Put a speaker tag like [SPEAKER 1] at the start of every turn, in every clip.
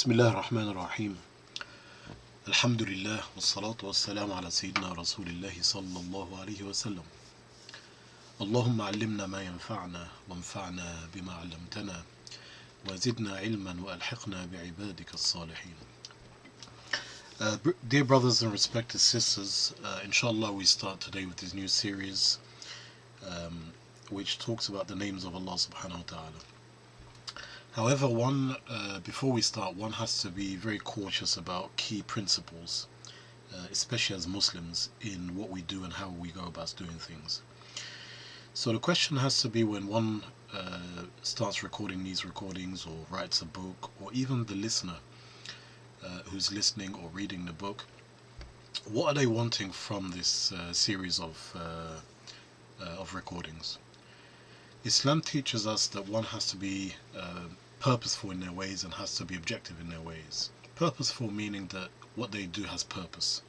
[SPEAKER 1] بسم الله الرحمن الرحيم. الحمد لله والصلاة والسلام على سيدنا رسول الله صلى الله عليه وسلم. اللهم علمنا ما ينفعنا وانفعنا بما علمتنا وزدنا علما وألحقنا بعبادك الصالحين. Dear brothers and respected sisters, inshallah we start today with this new series which talks about the names of Allah subhanahu wa ta'ala. However, before we start, one has to be very cautious about key principles, especially as Muslims, in what we do and how we go about doing things. So the question has to be, when one starts recording these recordings or writes a book, or even the listener who's listening or reading the book, what are they wanting from this series of recordings? Islam teaches us that one has to be purposeful in their ways and has to be objective in their ways. Purposeful meaning that what they do has purpose,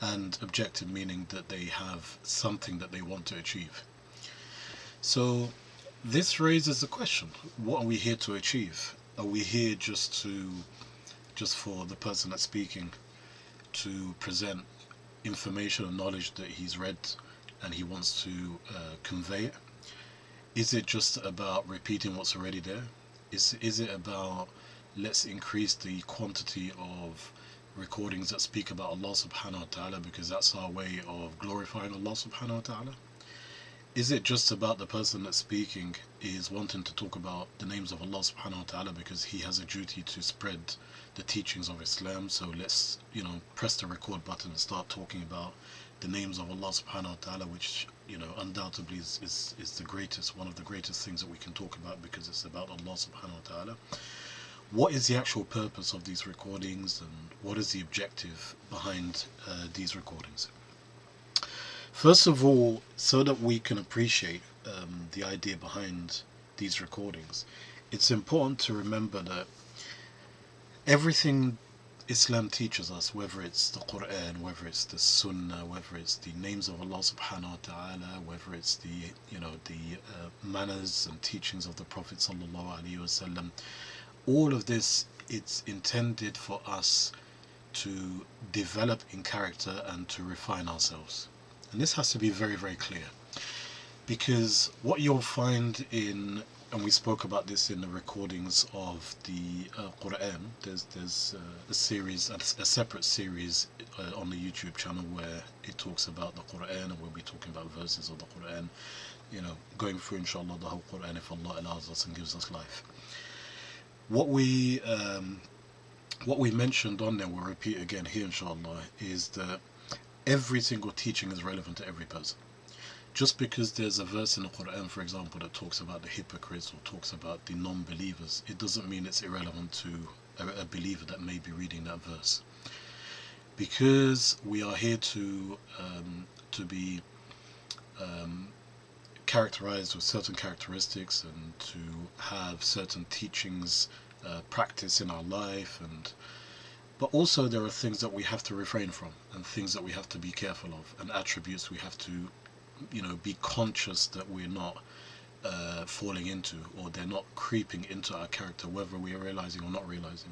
[SPEAKER 1] and objective meaning that they have something that they want to achieve. So this raises the question, what are we here to achieve? Are we here just for the person that's speaking to present information and knowledge that he's read and he wants to convey it? Is it just about repeating what's already there? Is it about, let's increase the quantity of recordings that speak about Allah subhanahu wa ta'ala because that's our way of glorifying Allah subhanahu wa ta'ala? Is it just about the person that's speaking is wanting to talk about the names of Allah subhanahu wa ta'ala because he has a duty to spread the teachings of Islam, so let's press the record button and start talking about the names of Allah subhanahu wa ta'ala, which undoubtedly is the greatest, one of the greatest things that we can talk about because it's about Allah subhanahu wa ta'ala. What is the actual purpose of these recordings, and what is the objective behind these recordings? First of all, so that we can appreciate the idea behind these recordings, it's important to remember that everything Islam teaches us, whether it's the Quran, whether it's the Sunnah, whether it's the names of Allah subhanahu wa ta'ala, whether it's the manners and teachings of the Prophet sallallahu alaihi wasallam, all of this, it's intended for us to develop in character and to refine ourselves. And this has to be very, very clear, because what you'll find and we spoke about this in the recordings of the Quran, there's a series, a separate series on the YouTube channel where it talks about the Quran, and we'll be talking about verses of the Quran, going through inshallah the whole Quran if Allah allows us and gives us life. What we mentioned on there, we'll repeat again here inshallah, is that every single teaching is relevant to every person. Just because there's a verse in the Quran, for example, that talks about the hypocrites or talks about the non-believers, it doesn't mean it's irrelevant to a believer that may be reading that verse. Because we are here to be characterized with certain characteristics and to have certain teachings practice in our life, but also there are things that we have to refrain from and things that we have to be careful of, and attributes we have to be conscious that we're not falling into, or they're not creeping into our character, whether we are realizing or not realizing.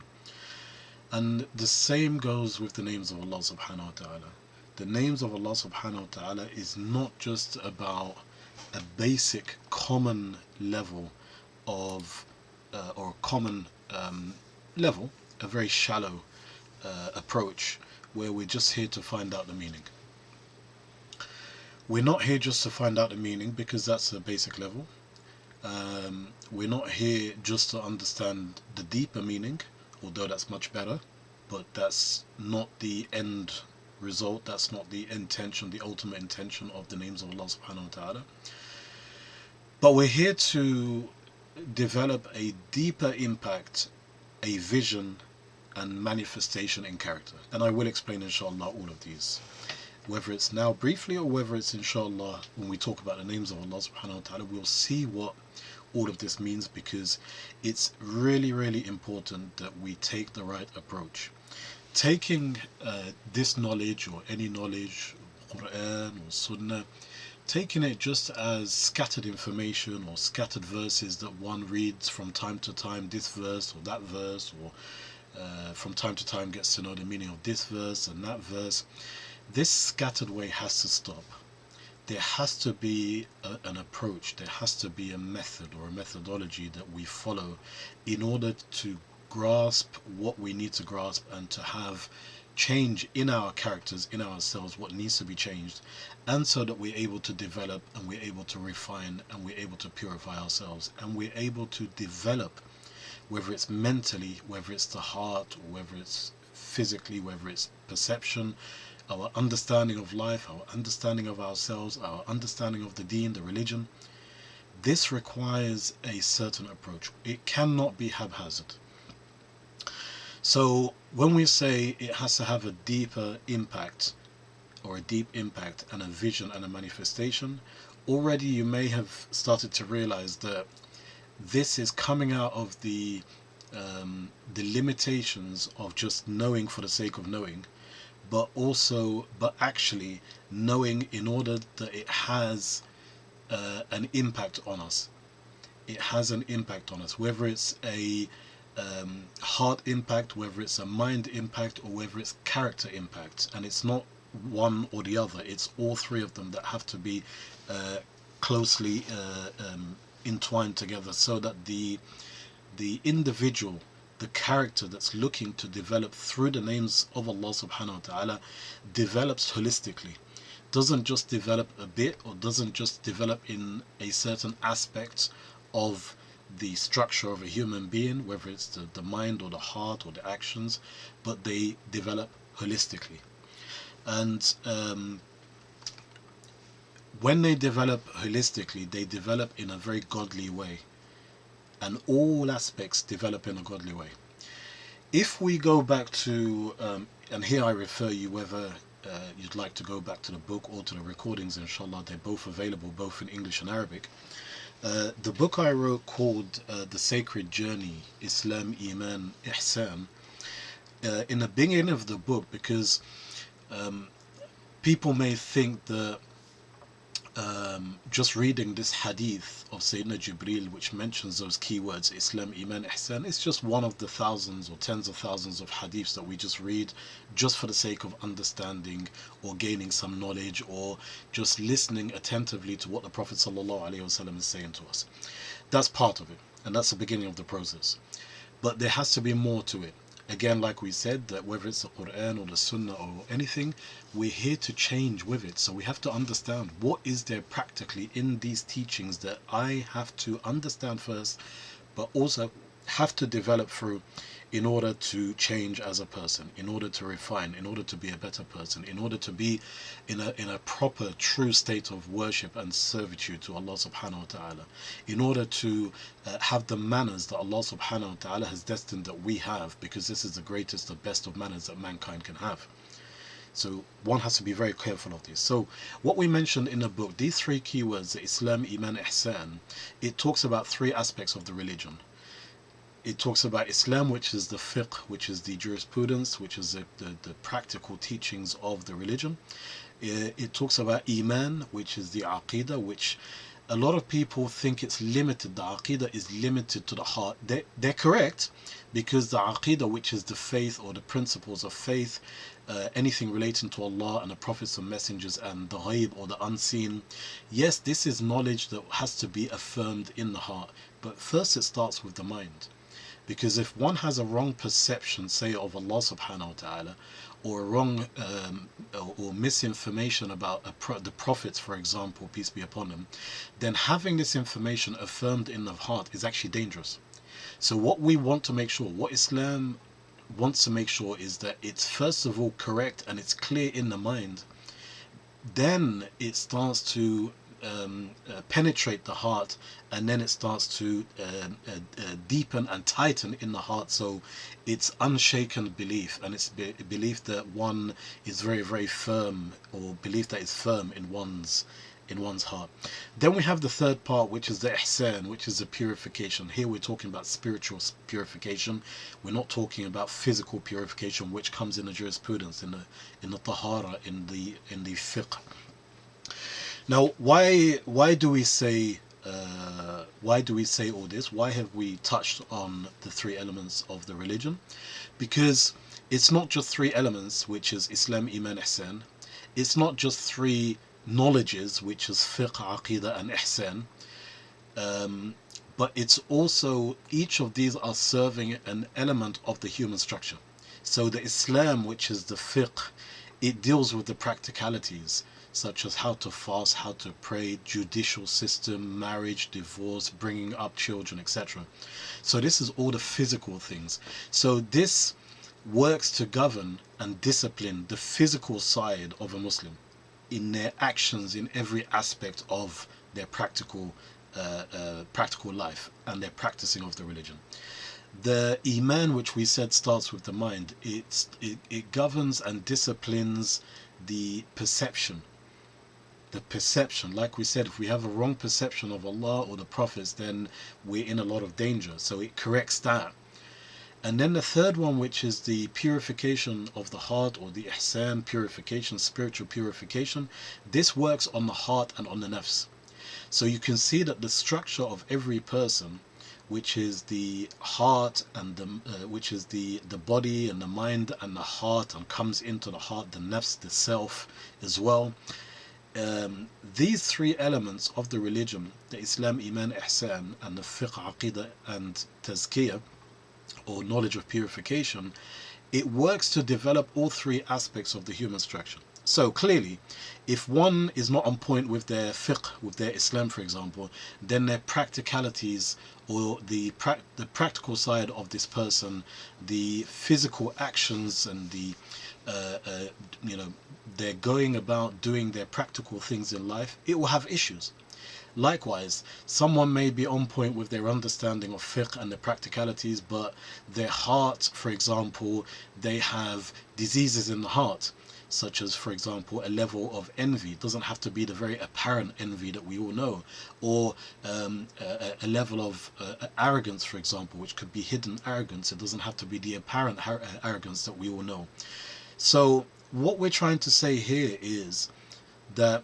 [SPEAKER 1] And the same goes with the names of Allah subhanahu wa ta'ala. The names of Allah subhanahu wa ta'ala is not just about a basic common level of or common level, a very shallow approach where we're just here to find out the meaning. We're not here just to find out the meaning because that's a basic level. We're not here just to understand the deeper meaning, although that's much better, but that's not the end result, that's not the intention, the ultimate intention of the names of Allah subhanahu wa ta'ala. But we're here to develop a deeper impact, a vision and manifestation in character. And I will explain inshallah all of these, whether it's now briefly or whether it's inshallah when we talk about the names of Allah subhanahu wa ta'ala. We'll see what all of this means, because it's really, really important that we take the right approach. Taking this knowledge, or any knowledge, Quran or Sunnah, taking it just as scattered information or scattered verses that one reads from time to time, this verse or that verse, or from time to time gets to know the meaning of this verse and that verse. This scattered way has to stop. There has to be an approach, there has to be a method or a methodology that we follow in order to grasp what we need to grasp and to have change in our characters, in ourselves, what needs to be changed, and so that we're able to develop and we're able to refine and we're able to purify ourselves and we're able to develop, whether it's mentally, whether it's the heart, or whether it's physically, whether it's perception, our understanding of life, our understanding of ourselves, our understanding of the deen, the religion. This requires a certain approach. It cannot be haphazard. So when we say it has to have a deeper impact, or a deep impact and a vision and a manifestation, already you may have started to realize that this is coming out of the limitations of just knowing for the sake of knowing, but actually knowing in order that it has an impact on us. It has an impact on us, whether it's a heart impact, whether it's a mind impact, or whether it's character impact. And it's not one or the other, it's all three of them that have to be closely entwined together, so that the individual, the character that's looking to develop through the names of Allah subhanahu wa ta'ala, develops holistically. Doesn't just develop a bit, or doesn't just develop in a certain aspect of the structure of a human being, whether it's the mind or the heart or the actions, but they develop holistically. And when they develop holistically, they develop in a very godly way, and all aspects develop in a godly way. If we go back to, and here I refer you, whether you'd like to go back to the book or to the recordings, inshallah, they're both available, both in English and Arabic. The book I wrote called The Sacred Journey, Islam, Iman, Ihsan, in the beginning of the book, because people may think that just reading this hadith of Sayyidina Jibreel, which mentions those keywords, Islam, Iman, Ihsan, it's just one of the thousands or tens of thousands of hadiths that we just read just for the sake of understanding or gaining some knowledge, or just listening attentively to what the Prophet ﷺ is saying to us. That's part of it, and that's the beginning of the process. But there has to be more to it. Again, like we said, that whether it's the Quran or the Sunnah or anything, we're here to change with it. So we have to understand what is there practically in these teachings that I have to understand first, but also have to develop through, in order to change as a person, in order to refine, in order to be a better person, in order to be in a proper, true state of worship and servitude to Allah subhanahu wa ta'ala, in order to have the manners that Allah subhanahu wa ta'ala has destined that we have, because this is the greatest, the best of manners that mankind can have. So one has to be very careful of this. So what we mentioned in the book, these three keywords, Islam, Iman, Ihsan, it talks about three aspects of the religion. It talks about Islam, which is the fiqh, which is the jurisprudence, which is the practical teachings of the religion. It talks about Iman, which is the Aqidah, which a lot of people think it's limited. The Aqidah is limited to the heart. They're correct, because the Aqidah, which is the faith or the principles of faith, anything relating to Allah and the prophets and messengers and the ghaib or the unseen, yes, this is knowledge that has to be affirmed in the heart. But first it starts with the mind. Because if one has a wrong perception, say, of Allah subhanahu wa ta'ala, or a wrong or misinformation about the prophets, for example, peace be upon them, then having this information affirmed in the heart is actually dangerous. So what we want to make sure, what Islam wants to make sure, is that it's first of all correct and it's clear in the mind. Then it starts to penetrate the heart, and then it starts to deepen and tighten in the heart. So it's unshaken belief, and it's belief that one is very, very firm, or belief that is firm in one's heart. Then we have the third part, which is the ihsan, which is the purification. Here we're talking about spiritual purification. We're not talking about physical purification, which comes in the jurisprudence, in the tahara, in the fiqh. Now, why do we say why do we say all this? Why have we touched on the three elements of the religion? Because it's not just three elements, which is Islam, Iman, Ihsan. It's not just three knowledges, which is fiqh, aqidah, and ihsan. But it's also, each of these are serving an element of the human structure. So the Islam, which is the fiqh, it deals with the practicalities, such as how to fast, how to pray, judicial system, marriage, divorce, bringing up children, etc. So this is all the physical things. So this works to govern and discipline the physical side of a Muslim in their actions, in every aspect of their practical life and their practicing of the religion. The Iman, which we said starts with the mind, it governs and disciplines the perception. The perception, like we said, if we have a wrong perception of Allah or the prophets, then we're in a lot of danger. So it corrects that. And then the third one, which is the purification of the heart, or the ihsan, purification, spiritual purification, this works on the heart and on the nafs. So you can see that the structure of every person, which is the heart and which is the body and the mind and the heart, and comes into the heart, the nafs, the self as well. These three elements of the religion, the Islam, Iman, Ihsan, and the fiqh, aqidah, and tazkiyah, or knowledge of purification, it works to develop all three aspects of the human structure. So clearly, if one is not on point with their fiqh, with their Islam, for example, then their practicalities, or the practical side of this person, the physical actions, and the they're going about doing their practical things in life, it will have issues. Likewise, someone may be on point with their understanding of fiqh and the practicalities, but their heart, for example, they have diseases in the heart, such as, for example, a level of envy. It doesn't have to be the very apparent envy that we all know, or a level of arrogance, for example, which could be hidden arrogance. It doesn't have to be the apparent arrogance that we all know. So what we're trying to say here is that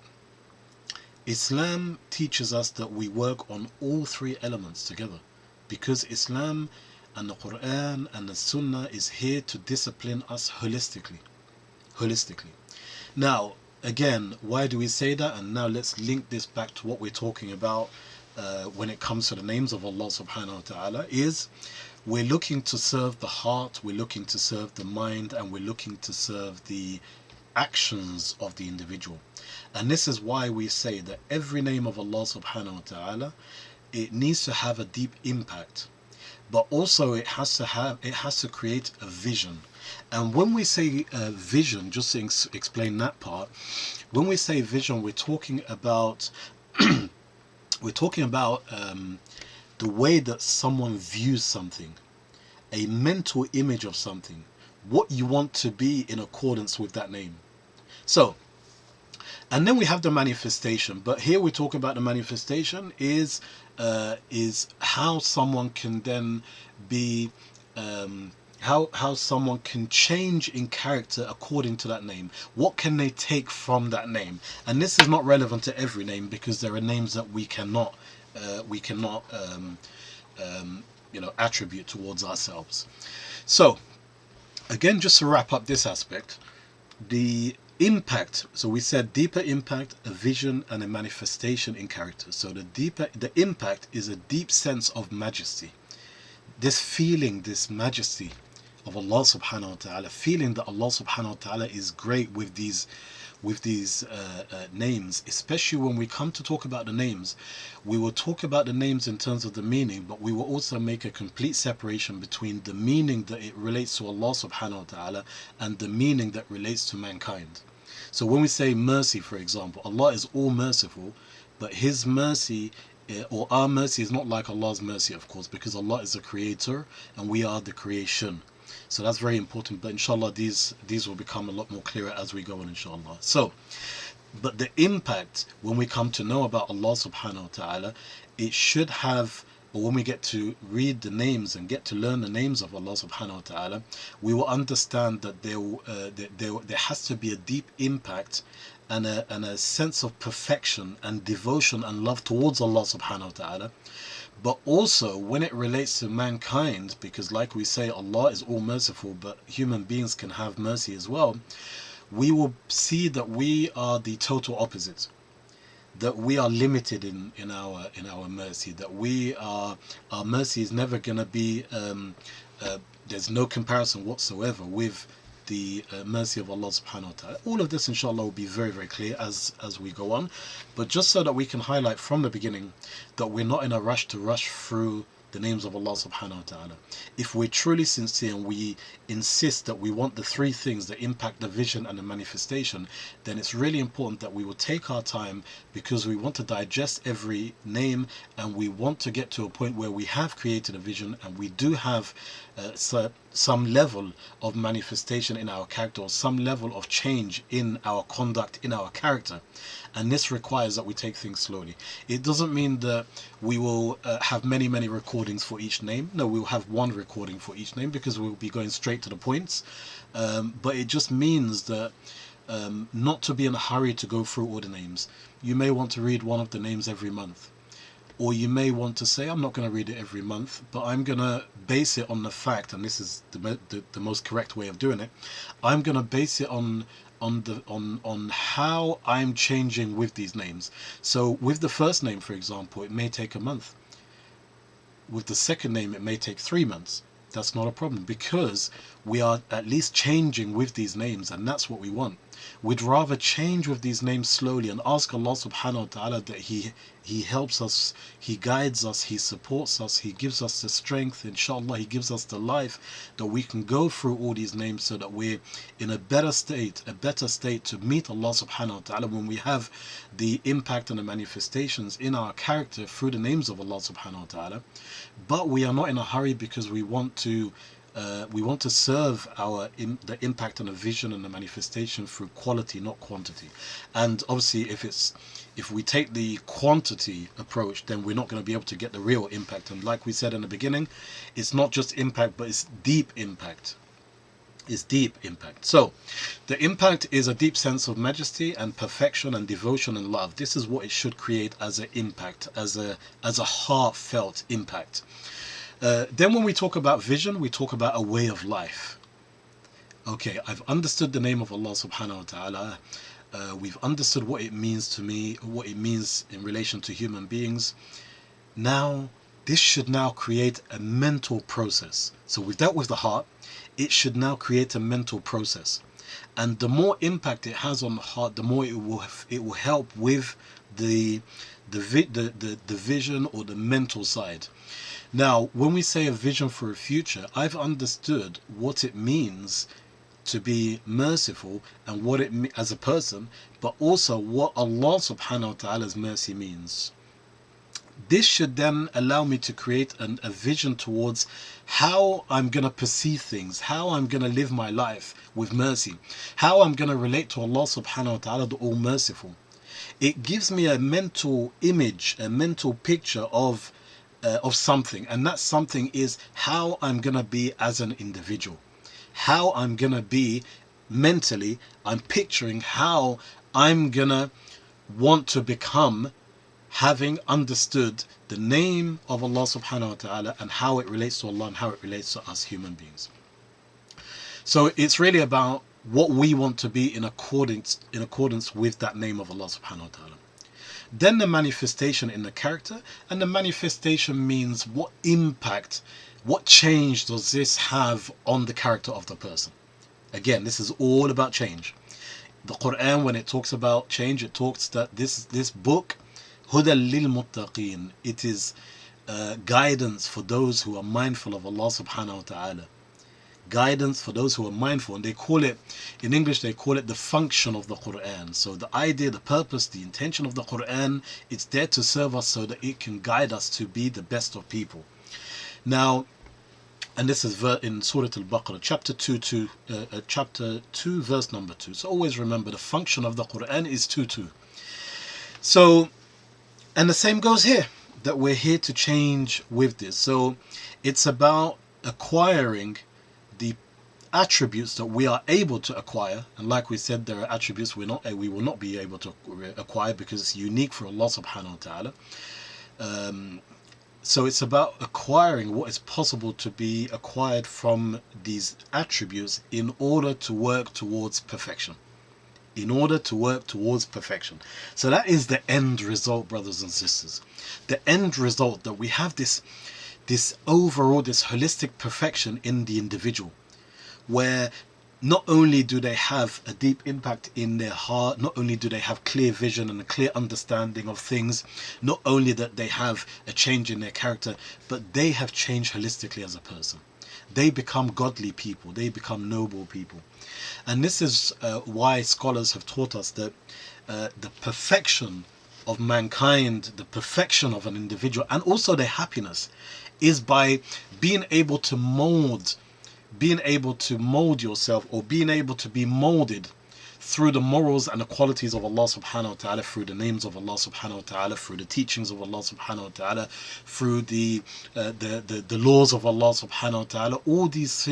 [SPEAKER 1] Islam teaches us that we work on all three elements together, because Islam and the Quran and the Sunnah is here to discipline us holistically. Now, again, why do we say that? And now let's link this back to what we're talking about when it comes to the names of Allah subhanahu wa ta'ala, is we're looking to serve the heart, we're looking to serve the mind, and we're looking to serve the actions of the individual. And this is why we say that every name of Allah subhanahu wa ta'ala, it needs to have a deep impact, but also it has to create a vision. And when we say vision, just to explain that part, when we say vision, we're talking about the way that someone views something, a mental image of something, what you want to be in accordance with that name. So, and then we have the manifestation, but here we talk about the manifestation is how someone can then be how someone can change in character according to that name. What can they take from that name? And this is not relevant to every name, because there are names that we cannot attribute towards ourselves. So again, just to wrap up this aspect, the impact, so we said deeper impact, a vision, and a manifestation in character. So the impact is a deep sense of majesty, this feeling, this majesty of Allah subhanahu wa ta'ala, feeling that Allah subhanahu wa ta'ala is great with these names. Especially when we come to talk about the names, we will talk about the names in terms of the meaning, but we will also make a complete separation between the meaning that it relates to Allah subhanahu wa ta'ala and the meaning that relates to mankind. So when we say mercy, for example, Allah is all merciful, but His mercy, or our mercy, is not like Allah's mercy, of course, because Allah is the creator and we are the creation. So that's very important, but inshallah these will become a lot more clearer as we go on, inshallah. So, but the impact, when we come to know about Allah subhanahu wa ta'ala, it should have, or when we get to read the names and get to learn the names of Allah subhanahu wa ta'ala, we will understand that there has to be a deep impact and a sense of perfection and devotion and love towards Allah subhanahu wa ta'ala. But also when it relates to mankind, because like we say, Allah is all merciful, but human beings can have mercy as well, we will see that we are the total opposite. That we are limited in our mercy, that our mercy is never going to be there's no comparison whatsoever with the mercy of Allah subhanahu wa ta'ala. All of this inshallah will be very, very clear as we go on, but just so that we can highlight from the beginning that we're not in a rush to rush through the names of Allah subhanahu wa ta'ala. If we're truly sincere and we insist that we want the three things that impact the vision and the manifestation, then it's really important that we will take our time, because we want to digest every name and we want to get to a point where we have created a vision and we do have some level of manifestation in our character, or some level of change in our conduct, in our character. And this requires that we take things slowly. It doesn't mean that we will have many recordings for each name. No, we'll have one recording for each name, because we'll be going straight to the points. But it just means that not to be in a hurry to go through all the names. You may want to read one of the names every month. Or you may want to say, I'm not going to read it every month, but I'm going to base it on the fact, and this is the most correct way of doing it, I'm going to base it on how I'm changing with these names. So with the first name, for example, it may take a month. With the second name, it may take 3 months. That's not a problem, because we are at least changing with these names, and that's what we want. We'd rather change with these names slowly and ask Allah subhanahu wa ta'ala that He helps us, He guides us, He supports us, He gives us the strength, inshallah He gives us the life that we can go through all these names, so that we're in a better state to meet Allah subhanahu wa ta'ala when we have the impact and the manifestations in our character through the names of Allah subhanahu wa ta'ala. But we are not in a hurry, because we want to serve the impact and the vision and the manifestation through quality, not quantity. And obviously if we take the quantity approach, then we're not going to be able to get the real impact. And like we said in the beginning, it's not just impact, but it's deep impact. Is deep impact. So the impact is a deep sense of majesty and perfection and devotion and love. This is what it should create as an impact, as a heartfelt impact. Then when we talk about vision, we talk about a way of life. Okay, I've understood the name of Allah subhanahu wa ta'ala. We've understood what it means to me, what it means in relation to human beings. Now, this should now create a mental process. So we've dealt with the heart. It should now create a mental process. And the more impact it has on the heart, the more it will help with the vision or the mental side. Now, when we say a vision for a future, I've understood what it means to be merciful and what it as a person, but also what Allah subhanahu wa ta'ala's mercy means. This should then allow me to create a vision towards how I'm going to perceive things, how I'm going to live my life with mercy, how I'm going to relate to Allah subhanahu wa ta'ala, the all merciful. It gives me a mental image, a mental picture of something, and that something is how I'm gonna be as an individual, how I'm gonna be mentally. I'm picturing how I'm gonna want to become, having understood the name of Allah subhanahu wa ta'ala and how it relates to Allah and how it relates to us human beings. So it's really about what we want to be in accordance with that name of Allah subhanahu wa ta'ala. Then the manifestation in the character, and the manifestation means what impact, what change does this have on the character of the person. Again, this is all about change. The Quran, when it talks about change, it talks that this book, Huda lil Muttaqeen, it is guidance for those who are mindful of Allah subhanahu wa ta'ala. Guidance for those who are mindful, and they call it, in English they call it the function of the Quran. So the idea, the purpose, the intention of the Quran, it's there to serve us so that it can guide us to be the best of people. Now, and this is in Surah Al-Baqarah, chapter 2 verse number 2. So always remember, the function of the Quran is 2:2. So, and the same goes here, that we're here to change with this. So it's about acquiring attributes that we are able to acquire, and like we said, there are attributes we will not be able to acquire because it's unique for Allah subhanahu wa ta'ala. So it's about acquiring what is possible to be acquired from these attributes in order to work towards perfection. In order to work towards perfection. So that is the end result, brothers and sisters. The end result, that we have this overall, this holistic perfection in the individual, where not only do they have a deep impact in their heart, not only do they have clear vision and a clear understanding of things, not only that they have a change in their character, but they have changed holistically as a person. They become godly people, they become noble people. And this is why scholars have taught us that the perfection of mankind, the perfection of an individual, and also their happiness, is by being able to mold yourself, or being able to be molded through the morals and the qualities of Allah subhanahu wa ta'ala, through the names of Allah subhanahu wa ta'ala, through the teachings of Allah subhanahu wa ta'ala, through the laws of Allah subhanahu wa ta'ala. All these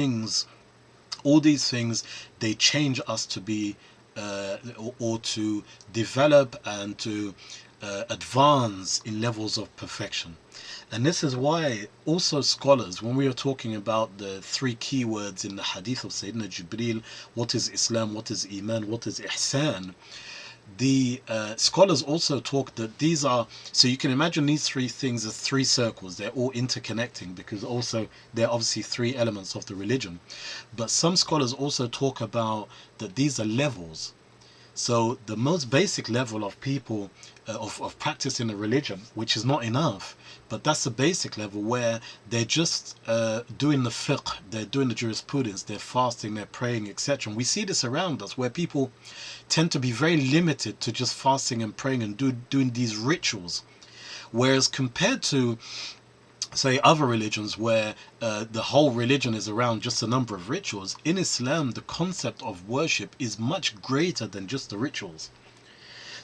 [SPEAKER 1] things, they change us to be or to develop and to advance in levels of perfection. And this is why also scholars, when we are talking about the three key words in the hadith of Sayyidina Jibreel, what is Islam, what is Iman, what is Ihsan, the scholars also talk that these are, so you can imagine these three things as three circles. They're all interconnecting, because also they're obviously three elements of the religion. But some scholars also talk about that these are levels. So the most basic level of people of practicing the religion, which is not enough, but that's the basic level where they're just doing the fiqh, they're doing the jurisprudence, they're fasting, they're praying, etc. And we see this around us, where people tend to be very limited to just fasting and praying and doing these rituals. Whereas compared to, say, other religions where the whole religion is around just a number of rituals, in Islam the concept of worship is much greater than just the rituals.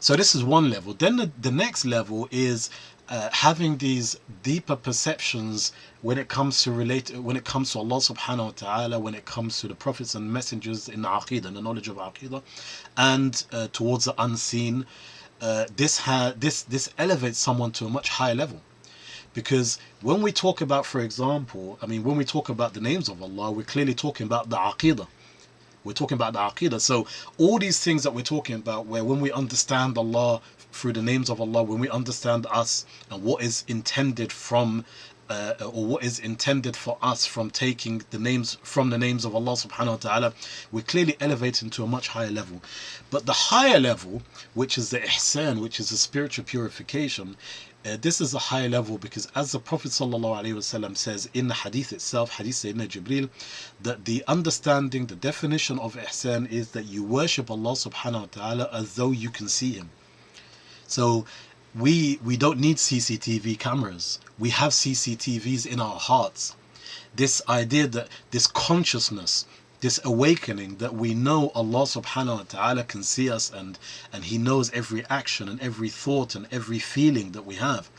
[SPEAKER 1] So this is one level. Then the next level is having these deeper perceptions when it comes to Allah subhanahu wa ta'ala, when it comes to the prophets and messengers in the Aqidah, the knowledge of Aqidah, and towards the unseen. This elevates someone to a much higher level. Because when we talk about, for example, when we talk about the names of Allah, we're clearly talking about the Aqidah. We're talking about the Aqidah. So all these things that we're talking about, where when we understand Allah through the names of Allah, when we understand us and what is intended from or what is intended for us from taking the names of Allah subhanahu wa ta'ala, we're clearly elevating to a much higher level. But the higher level, which is the ihsan, which is the spiritual purification, this is a higher level, because as the Prophet ﷺ says in the hadith itself, hadith Sayyidina Jibreel, that the understanding, the definition of ihsan is that you worship Allah subhanahu wa ta'ala as though you can see him. So we don't need CCTV cameras. We have CCTVs in our hearts. This idea that this consciousness, this awakening that we know Allah subhanahu wa ta'ala can see us, and he knows every action and every thought and every feeling that we have.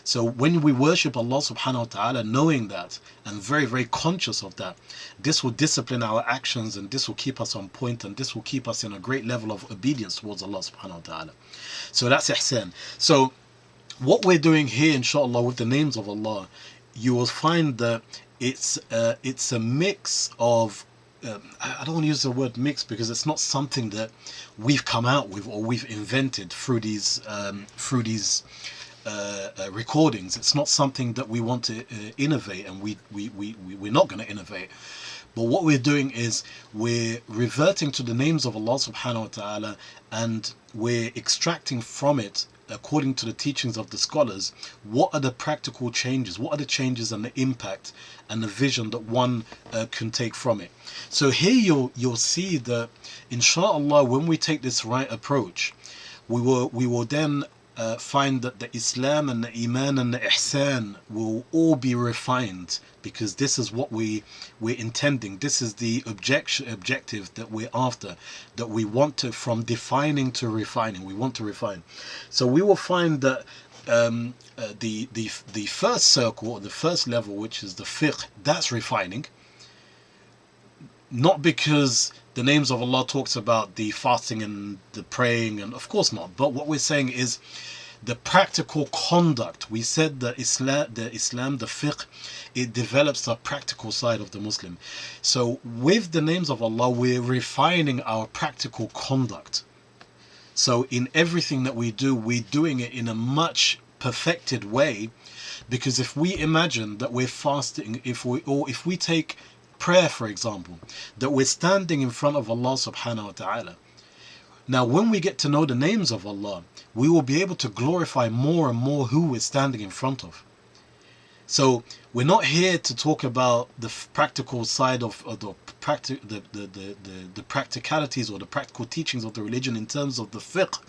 [SPEAKER 1] So when we worship Allah subhanahu wa ta'ala, knowing that and very, very conscious of that, this will discipline our actions, and this will keep us on point, and this will keep us in a great level of obedience towards Allah subhanahu wa ta'ala. So that's ihsan. So what we're doing here, inshallah, with the names of Allah, you will find that it's a mix of I don't want to use the word mix, because it's not something that we've come out with or we've invented through these recordings. It's not something that we want to innovate, and we're not going to innovate. But what we're doing is we're reverting to the names of Allah subhanahu wa ta'ala, and we're extracting from it, according to the teachings of the scholars, what are the practical changes, what are the changes and the impact and the vision that one can take from it. So here you'll see that, inshallah, when we take this right approach, we will then find that the Islam and the Iman and the Ihsan will all be refined, because this is what we're intending. This is the objective that we're after, that we want to, from defining to refining, we want to refine. So we will find that the first circle, or the first level, which is the fiqh, that's refining. Not because the names of Allah talks about the fasting and the praying, and of course not, but what we're saying is the practical conduct. We said that Islam, the fiqh, it develops the practical side of the Muslim. So with the names of Allah, we're refining our practical conduct. So in everything that we do, we're doing it in a much perfected way. Because if we imagine that we're fasting, if we take prayer for example, that we're standing in front of Allah subhanahu wa ta'ala. Now when we get to know the names of Allah, we will be able to glorify more and more who we're standing in front of. So we're not here to talk about the practical side of the practicalities or the practical teachings of the religion in terms of the fiqh,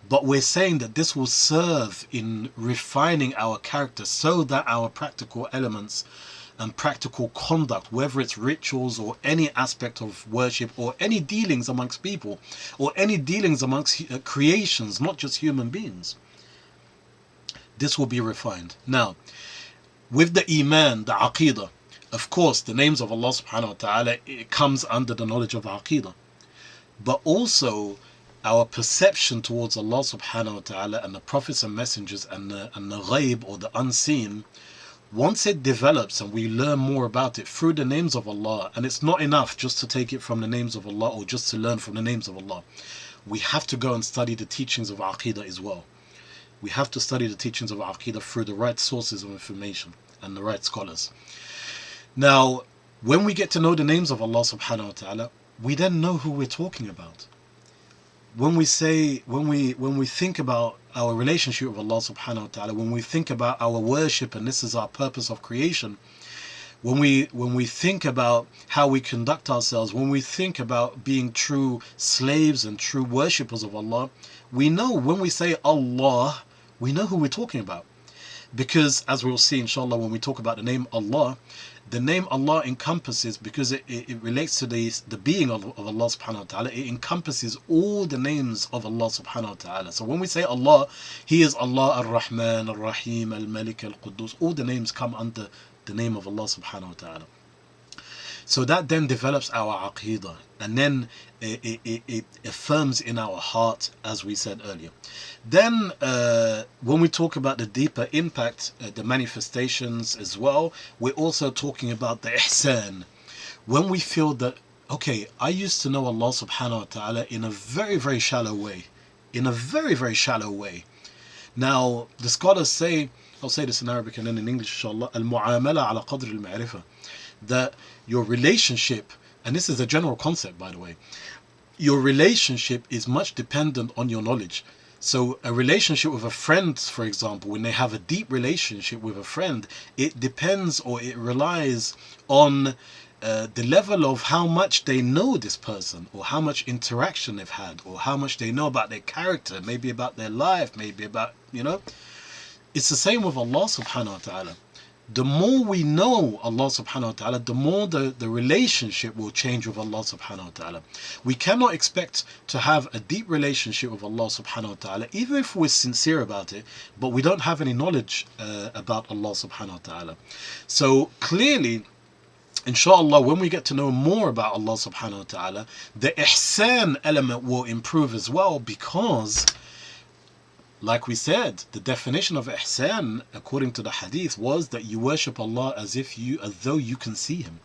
[SPEAKER 1] but we're saying that this will serve in refining our character so that our practical elements and practical conduct, whether it's rituals or any aspect of worship or any dealings amongst people or any dealings amongst creations, not just human beings, this will be refined. Now, with the iman, the aqidah, of course, the names of Allah subhanahu wa ta'ala, it comes under the knowledge of aqidah. But also our perception towards Allah subhanahu wa ta'ala and the prophets and messengers and the ghaib or the unseen, once it develops and we learn more about it through the names of Allah, and it's not enough just to take it from the names of Allah or just to learn from the names of Allah. We have to go and study the teachings of Aqidah as well. We have to study the teachings of Aqidah through the right sources of information and the right scholars. Now, when we get to know the names of Allah subhanahu wa ta'ala, we then know who we're talking about. When we think about our relationship with Allah subhanahu wa ta'ala, when we think about our worship and this is our purpose of creation, when we think about how we conduct ourselves, when we think about being true slaves and true worshippers of Allah, we know when we say Allah, we know who we're talking about. Because as we'll see inshallah when we talk about the name Allah, the name Allah encompasses, because it relates to the being of Allah subhanahu wa ta'ala, it encompasses all the names of Allah subhanahu wa ta'ala. So when we say Allah, He is Allah ar-Rahman, ar-Rahim, al-Malik, al-Quddus. All the names come under the name of Allah subhanahu wa ta'ala. So that then develops our aqidah, and then it affirms in our heart, as we said earlier. Then when we talk about the deeper impact, the manifestations as well, we're also talking about the ihsan. When we feel that, okay, I used to know Allah subhanahu wa ta'ala in a very, very shallow way. In a very, very shallow way. Now, the scholars say, I'll say this in Arabic and then in English inshallah, al-mu'amala ala qadr al-ma'rifah, that your relationship, and this is a general concept by the way, your relationship is much dependent on your knowledge. So a relationship with a friend, for example, when they have a deep relationship with a friend, it depends or it relies on the level of how much they know this person, or how much interaction they've had, or how much they know about their character, maybe about their life, maybe about, it's the same with Allah subhanahu wa ta'ala. The more we know Allah subhanahu wa ta'ala, the more the relationship will change with Allah subhanahu wa ta'ala. We cannot expect to have a deep relationship with Allah subhanahu wa ta'ala, even if we're sincere about it, but we don't have any knowledge about Allah subhanahu wa ta'ala. So clearly, inshallah, when we get to know more about Allah subhanahu wa ta'ala, the ihsan element will improve as well, because like we said, the definition of ihsan, according to the hadith, was that you worship Allah as though you can see Him.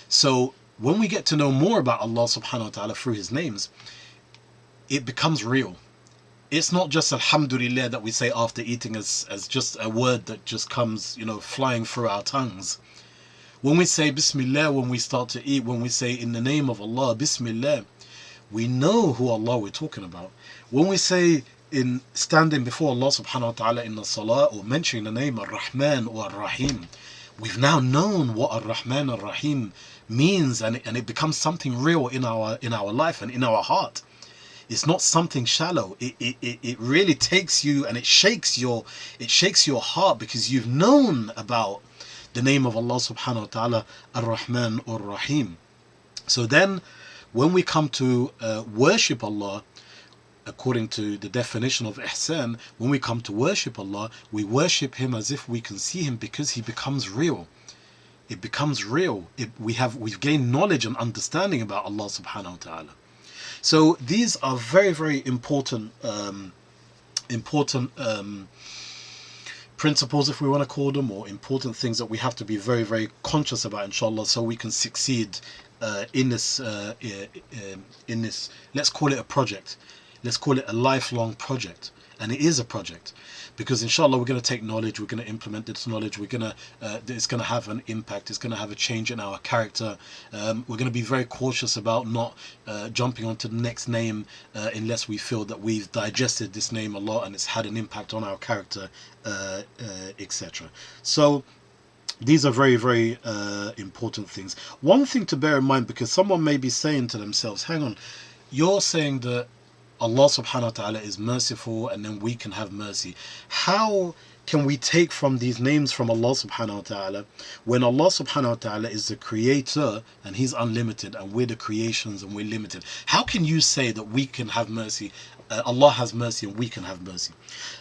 [SPEAKER 1] So when we get to know more about Allah subhanahu wa ta'ala through His names, it becomes real. It's not just alhamdulillah that we say after eating as just a word that just comes, flying through our tongues. When we say bismillah when we start to eat, when we say in the name of Allah, bismillah, we know who Allah we're talking about. When we say in standing before Allah subhanahu wa ta'ala in the salah, or mentioning the name Ar-Rahman or Ar-Rahim, we've now known what Ar-Rahman Ar-Rahim means, and it becomes something real in our life and in our heart. It's not something shallow. It really takes you and it shakes your heart, because you've known about the name of Allah subhanahu wa ta'ala, Ar-Rahman or Ar-Rahim. So then when we come to worship Allah, according to the definition of ihsan, when we come to worship Allah, we worship Him as if we can see Him, because He becomes real. It becomes real. We've gained knowledge and understanding about Allah subhanahu wa ta'ala. So these are very, very important principles, if we want to call them, or important things that we have to be very, very conscious about, inshallah, so we can succeed in this, let's call it a project. Let's call it a lifelong project. And it is a project, because inshallah we're going to take knowledge, we're going to implement this knowledge, we're going to it's going to have an impact, it's going to have a change in our character. We're going to be very cautious about not jumping onto the next name unless we feel that we've digested this name a lot and it's had an impact on our character, etc. So these are very, very important things. One thing to bear in mind, because someone may be saying to themselves, hang on, you're saying that Allah subhanahu wa ta'ala is merciful and then we can have mercy. How can we take from these names from Allah subhanahu wa ta'ala when Allah subhanahu wa ta'ala is the creator and he's unlimited and we're the creations and we're limited? How can you say that we can have mercy, Allah has mercy and we can have mercy?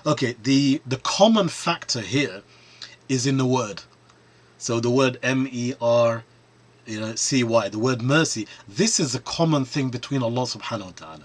[SPEAKER 1] Okay, the common factor here is in the word. So the word M-E-R, C-Y, the word mercy, this is a common thing between Allah subhanahu wa ta'ala.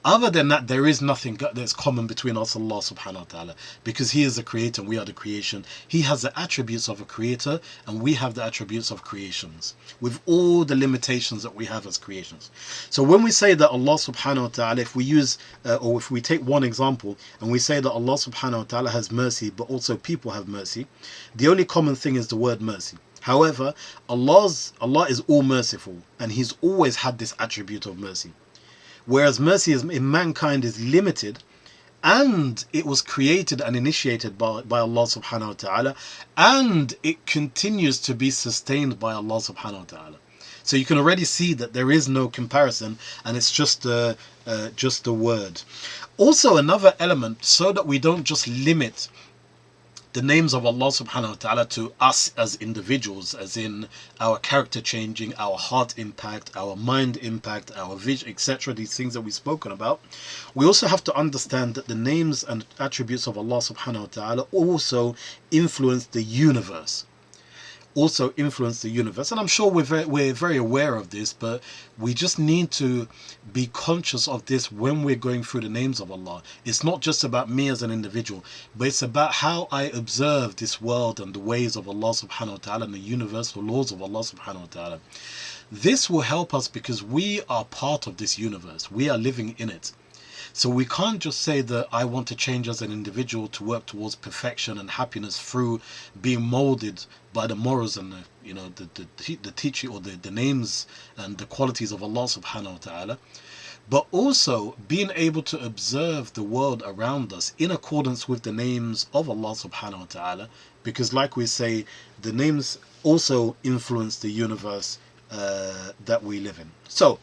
[SPEAKER 1] Other than that, there is nothing that's common between us and Allah subhanahu wa ta'ala, because he is the creator and we are the creation. He has the attributes of a creator and we have the attributes of creations, with all the limitations that we have as creations. So when we say that Allah subhanahu wa ta'ala, if we use or if we take one example and we say that Allah subhanahu wa ta'ala has mercy but also people have mercy, the only common thing is the word mercy. However, Allah is all merciful and he's always had this attribute of mercy. Whereas mercy in mankind is limited, and it was created and initiated by Allah subhanahu wa ta'ala, and it continues to be sustained by Allah subhanahu wa ta'ala. So you can already see that there is no comparison, and it's just a word. Also, another element, so that we don't just limit the names of Allah subhanahu wa ta'ala to us as individuals, as in our character changing, our heart impact, our mind impact, our vision, etc., these things that we've spoken about, we also have to understand that the names and attributes of Allah subhanahu wa ta'ala also influence the universe. And I'm sure we're very aware of this, but we just need to be conscious of this when we're going through the names of Allah. It's not just about me as an individual, but it's about how I observe this world and the ways of Allah subhanahu wa ta'ala and the universal laws of Allah subhanahu wa ta'ala. This will help us because we are part of this universe. We are living in it. So we can't just say that I want to change as an individual to work towards perfection and happiness through being molded by the morals and the teaching or the names and the qualities of Allah subhanahu wa ta'ala, but also being able to observe the world around us in accordance with the names of Allah subhanahu wa ta'ala, because like we say, the names also influence the universe that we live in. So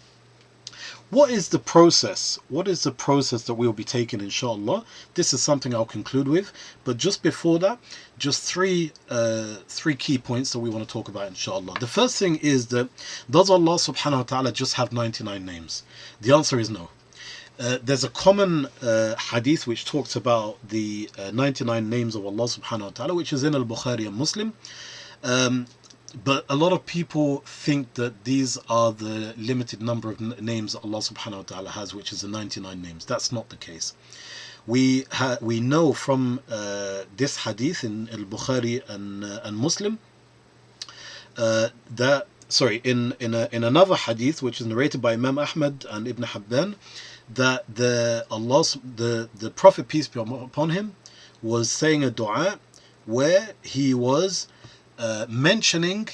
[SPEAKER 1] what is the process? What is the process that we'll be taking, inshallah? This is something I'll conclude with. But just before that, just three key points that we want to talk about, inshallah. The first thing is that, does Allah subhanahu wa ta'ala just have 99 names? The answer is no. There's a common hadith which talks about the 99 names of Allah subhanahu wa ta'ala, which is in Al-Bukhari and Muslim. But a lot of people think that these are the limited number of names that Allah subhanahu wa ta'ala has, which is the 99 names. That's not the case. We know from this hadith in Al-Bukhari and Muslim that, sorry, in another hadith which is narrated by Imam Ahmad and Ibn Hibban, that the Prophet, peace be upon him, was saying a dua where he was mentioning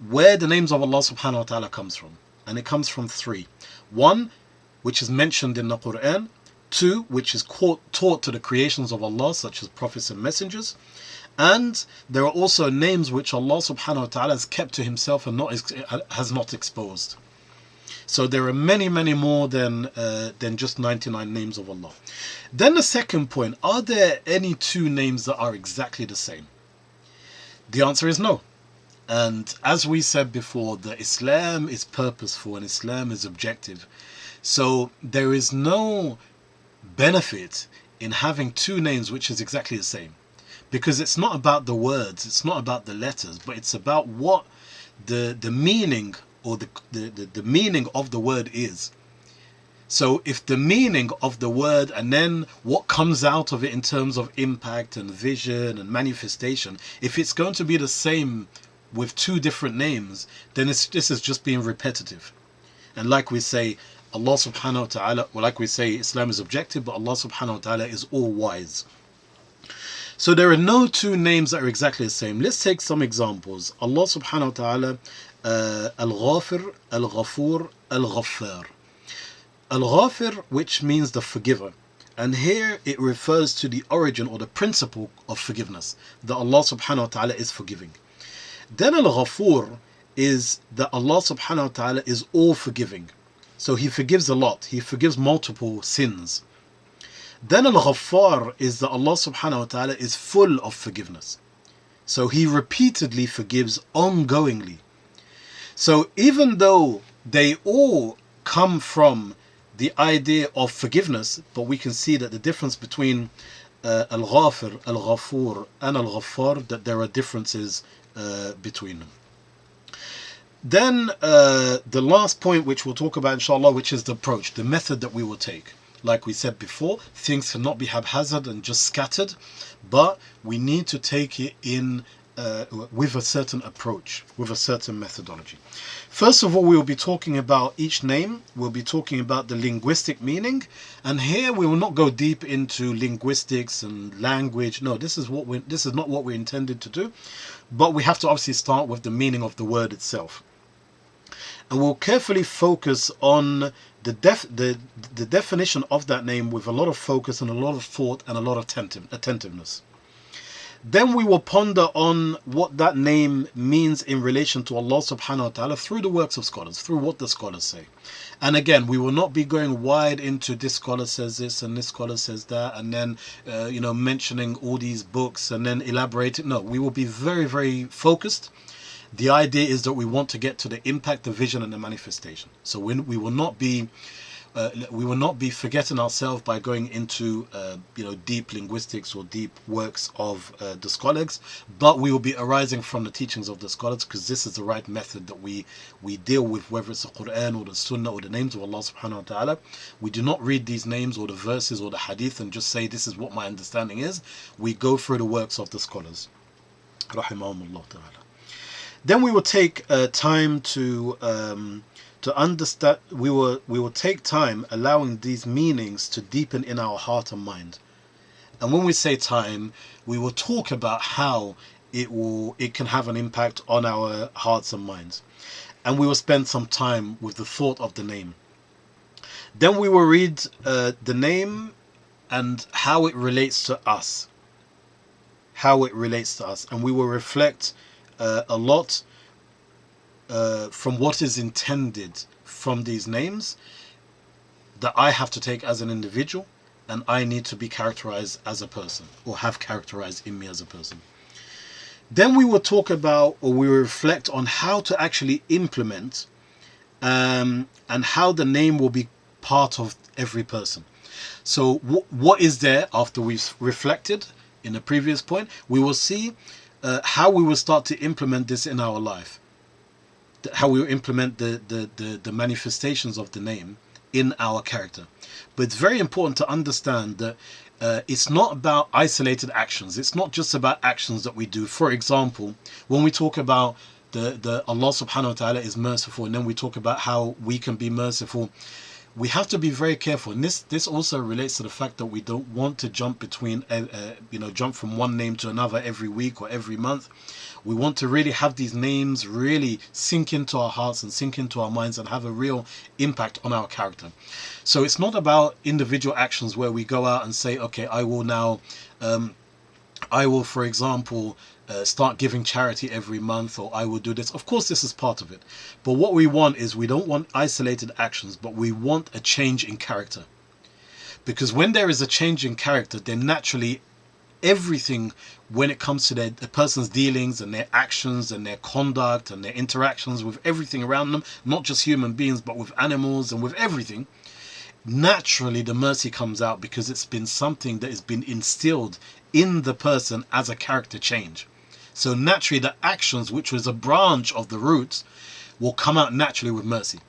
[SPEAKER 1] where the names of Allah subhanahu wa ta'ala comes from, and it comes from three. One, which is mentioned in the Quran. Two, which is taught to the creations of Allah, such as prophets and messengers. And there are also names which Allah subhanahu wa ta'ala has kept to himself and has not exposed. So there are many, many more than just 99 names of Allah. Then the second point, are there any two names that are exactly the same? The answer is no. And as we said before, that Islam is purposeful and Islam is objective. So there is no benefit in having two names which is exactly the same. because it's not about the words, it's not about the letters, but it's about what the meaning, or the meaning of the word is. So if the meaning of the word and then what comes out of it in terms of impact and vision and manifestation, if it's going to be the same with two different names, then this is just being repetitive. And like we say, Allah subhanahu wa ta'ala, well, like we say, Islam is objective, but Allah subhanahu wa ta'ala is all wise. So there are no two names that are exactly the same. Let's take some examples. Allah subhanahu wa ta'ala, Al-Ghafir, Al-Ghafur, Al-Ghaffar. Al-Ghafir, which means the forgiver. And here it refers to the origin or the principle of forgiveness, that Allah subhanahu wa ta'ala is forgiving. Then Al-Ghafur is that Allah subhanahu wa ta'ala is all forgiving. So He forgives a lot. He forgives multiple sins. Then Al-Ghaffar is that Allah subhanahu wa ta'ala is full of forgiveness. So He repeatedly forgives ongoingly. So even though they all come from the idea of forgiveness, but we can see that the difference between Al-Ghafir, Al-Ghafur and Al-Ghaffar, that there are differences between them. Then the last point which we'll talk about inshallah, which is the approach, the method that we will take. Like we said before, things cannot be haphazard and just scattered, but we need to take it in with a certain approach, with a certain methodology. First of all, we will be talking about each name. We'll be talking about the linguistic meaning, and here we will not go deep into linguistics and language. No, this is not what we're intended to do, but we have to obviously start with the meaning of the word itself. And we'll carefully focus on the definition of that name with a lot of focus and a lot of thought and a lot of attentiveness. Then we will ponder on what that name means in relation to Allah subhanahu wa ta'ala through the works of scholars, through what the scholars say. And again, we will not be going wide into this scholar says this and this scholar says that, and then mentioning all these books and then elaborating. No, we will be very, very focused. The idea is that we want to get to the impact, the vision, and the manifestation. So we will not be forgetting ourselves by going into deep linguistics or deep works of the scholars, but we will be arising from the teachings of the scholars, because this is the right method that we deal with, whether it's the Quran or the Sunnah or the names of Allah subhanahu wa ta'ala. We do not read these names or the verses or the hadith and just say this is what my understanding is. We go through the works of the scholars, rahimahumullah ta'ala. Then we will take time to understand. We will take time allowing these meanings to deepen in our heart and mind. And when we say time, we will talk about how it can have an impact on our hearts and minds. And we will spend some time with the thought of the name. Then we will read the name and how it relates to us. How it relates to us. And we will reflect a lot from what is intended from these names that I have to take as an individual, and I need to be characterized as a person, or have characterized in me as a person. Then we will talk about, or we will reflect on how to actually implement and how the name will be part of every person. So what is there after we've reflected in the previous point? We will see how we will start to implement this in our life, how we will implement the manifestations of the name in our character. But it's very important to understand that it's not about isolated actions. It's not just about actions that we do. For example, when we talk about the Allah subhanahu wa ta'ala is merciful, and then we talk about how we can be merciful, we have to be very careful. And this also relates to the fact that we don't want to jump between jump from one name to another every week or every month. We want to really have these names really sink into our hearts and sink into our minds and have a real impact on our character. So it's not about individual actions where we go out and say, okay, I will, for example, start giving charity every month, or I will do this. Of course, this is part of it. But what we want is, we don't want isolated actions, but we want a change in character. Because when there is a change in character, then naturally everything, when it comes to the person's dealings and their actions and their conduct and their interactions with everything around them, not just human beings, but with animals and with everything, naturally the mercy comes out, because it's been something that has been instilled in the person as a character change. So naturally the actions, which was a branch of the roots, will come out naturally with mercy.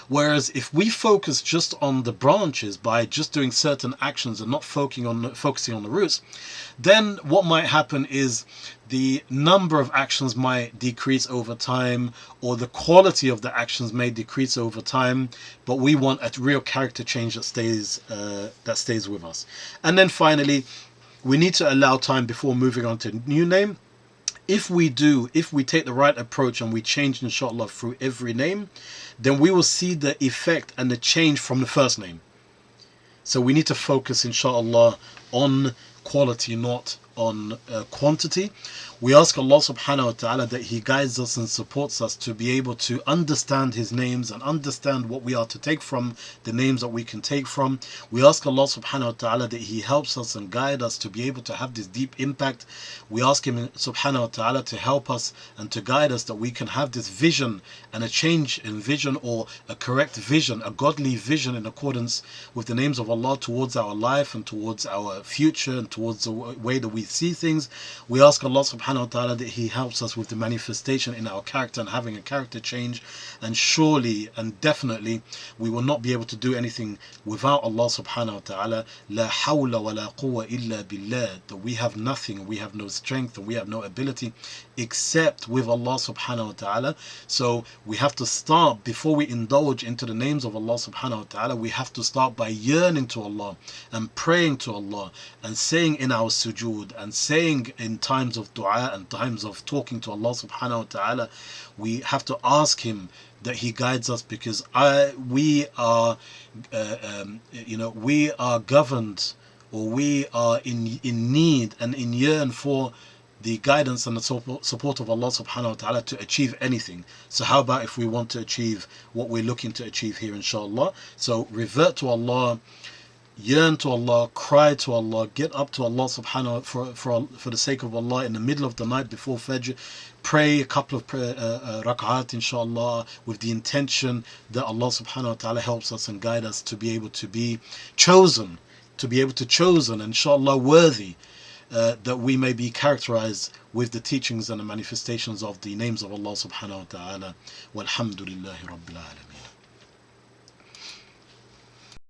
[SPEAKER 1] Whereas if we focus just on the branches by just doing certain actions and not focusing on the roots, then what might happen is the number of actions might decrease over time, or the quality of the actions may decrease over time. But we want a real character change that stays with us. And then finally, we need to allow time before moving on to a new name. If we take the right approach and we change inshallah through every name, then we will see the effect and the change from the first name. So we need to focus inshallah on quality, not on quantity. We ask Allah subhanahu wa ta'ala that He guides us and supports us to be able to understand His names and understand what we are to take from the names that we can take from. We ask Allah subhanahu wa ta'ala that He helps us and guide us to be able to have this deep impact. We ask Him subhanahu wa ta'ala to help us and to guide us that we can have this vision and a change in vision, or a correct vision, a godly vision in accordance with the names of Allah towards our life and towards our future and towards the way that we see things. We ask Allah subhanahu wa ta'ala that He helps us with the manifestation in our character and having a character change. And surely and definitely we will not be able to do anything without Allah subhanahu wa ta'ala. La hawla wa la quwwa illa billah. That we have nothing, we have no strength, and we have no ability except with Allah subhanahu wa ta'ala. So we have to start, before we indulge into the names of Allah subhanahu wa ta'ala, we have to start by yearning to Allah and praying to Allah and saying in our sujood and saying in times of dua and times of talking to Allah subhanahu wa ta'ala. We have to ask Him that He guides us, because we are we are governed, or we are in need and in yearn for the guidance and the support of Allah subhanahu wa ta'ala to achieve anything. So how about if we want to achieve what we're looking to achieve here, inshallah? So revert to Allah, yearn to Allah, cry to Allah, get up to Allah subhanahu for the sake of Allah in the middle of the night before Fajr. Pray a couple of rak'at inshallah, with the intention that Allah subhanahu wa ta'ala helps us and guide us to be able to be chosen, inshallah worthy, that we may be characterized with the teachings and the manifestations of the names of Allah subhanahu wa ta'ala. Walhamdulillahi rabbil alameen.